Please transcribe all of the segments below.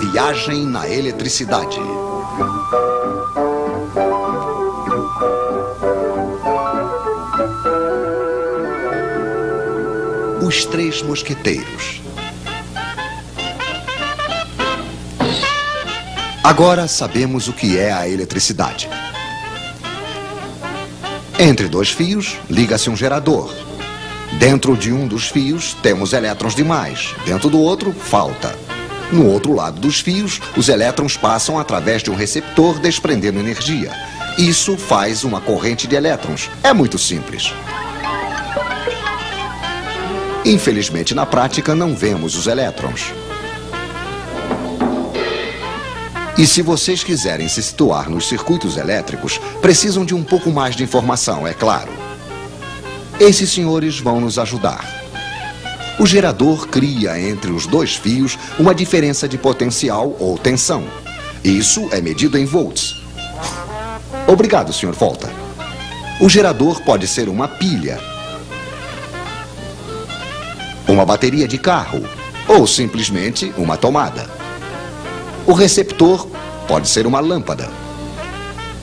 viagem na eletricidade. Os Três Mosqueteiros. Agora sabemos o que é a eletricidade. Entre dois fios, liga-se um gerador. Dentro de um dos fios, temos elétrons demais. Dentro do outro, falta. No outro lado dos fios, os elétrons passam através de um receptor desprendendo energia. Isso faz uma corrente de elétrons. É muito simples. Infelizmente, na prática, não vemos os elétrons. E se vocês quiserem se situar nos circuitos elétricos, precisam de um pouco mais de informação, é claro. Esses senhores vão nos ajudar. O gerador cria entre os dois fios uma diferença de potencial ou tensão. Isso é medido em volts. Obrigado, Sr. Volta. O gerador pode ser uma pilha, uma bateria de carro ou simplesmente uma tomada. O receptor pode ser uma lâmpada,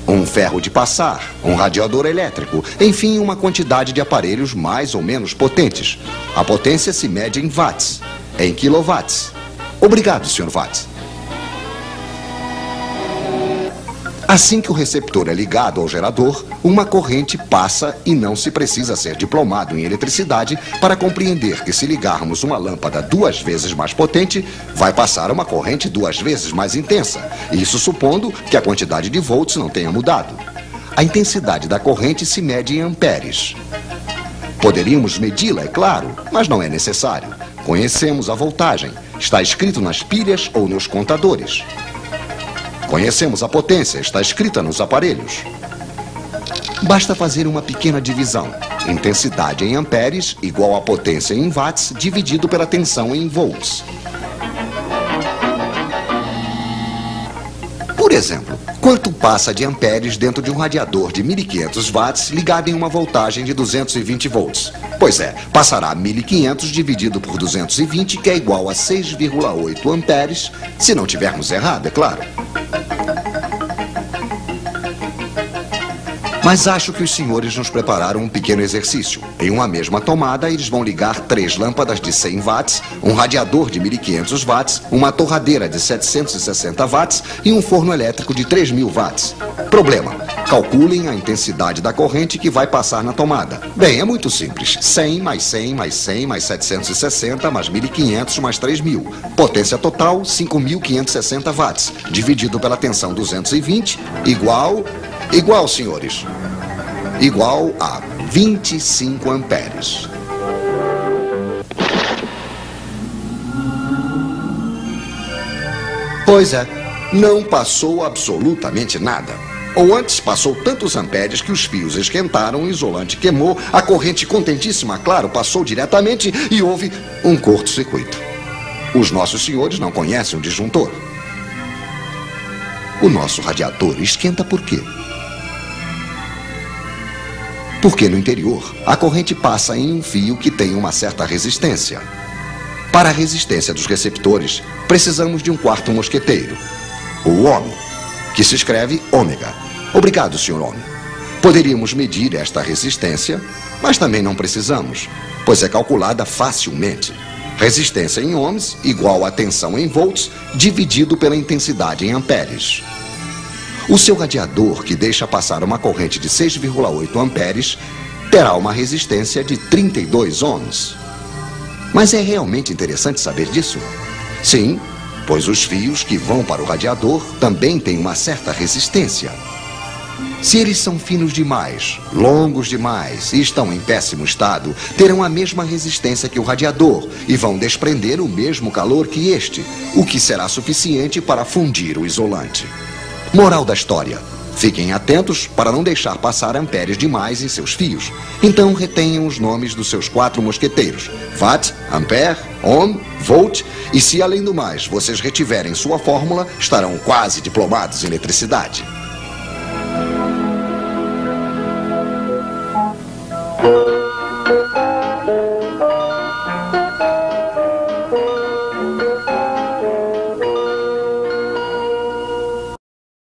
um ferro de passar, um radiador elétrico, enfim, uma quantidade de aparelhos mais ou menos potentes. A potência se mede em watts, em quilowatts. Obrigado, Sr. Watts. Assim que o receptor é ligado ao gerador, uma corrente passa e não se precisa ser diplomado em eletricidade para compreender que se ligarmos uma lâmpada 2 vezes mais potente, vai passar uma corrente 2 vezes mais intensa. Isso supondo que a quantidade de volts não tenha mudado. A intensidade da corrente se mede em amperes. Poderíamos medi-la, é claro, mas não é necessário. Conhecemos a voltagem. Está escrito nas pilhas ou nos contadores. Conhecemos a potência, está escrita nos aparelhos. Basta fazer uma pequena divisão. Intensidade em amperes igual a potência em watts dividido pela tensão em volts. Por exemplo, quanto passa de amperes dentro de um radiador de 1500 watts ligado em uma voltagem de 220 volts? Pois é, passará 1500 dividido por 220, que é igual a 6,8 amperes, se não tivermos errado, é claro. Mas acho que os senhores nos prepararam um pequeno exercício. Em uma mesma tomada, eles vão ligar 3 lâmpadas de 100 watts, um radiador de 1500 watts, uma torradeira de 760 watts e um forno elétrico de 3000 watts. Problema: calculem a intensidade da corrente que vai passar na tomada. Bem, é muito simples. 100 mais 100 mais 100 mais 760 mais 1500 mais 3000. Potência total, 5560 watts. Dividido pela tensão 220, igual, senhores, igual a 25 amperes. Pois é, não passou absolutamente nada. Ou antes, passou tantos amperes que os fios esquentaram, o isolante queimou, a corrente contentíssima, claro, passou diretamente e houve um curto-circuito. Os nossos senhores não conhecem o disjuntor. O nosso radiador esquenta por quê? Porque no interior, a corrente passa em um fio que tem uma certa resistência. Para a resistência dos receptores, precisamos de um quarto mosqueteiro, o ohm, que se escreve ômega. Obrigado, Sr. Ohm. Poderíamos medir esta resistência, mas também não precisamos, pois é calculada facilmente. Resistência em ohms igual a tensão em volts dividido pela intensidade em amperes. O seu radiador, que deixa passar uma corrente de 6,8 amperes, terá uma resistência de 32 ohms. Mas é realmente interessante saber disso? Sim, pois os fios que vão para o radiador também têm uma certa resistência. Se eles são finos demais, longos demais e estão em péssimo estado, terão a mesma resistência que o radiador e vão desprender o mesmo calor que este, o que será suficiente para fundir o isolante. Moral da história: fiquem atentos para não deixar passar amperes demais em seus fios. Então retenham os nomes dos seus 4 mosqueteiros: watt, ampere, ohm, volt. E se além do mais vocês retiverem sua fórmula, estarão quase diplomados em eletricidade.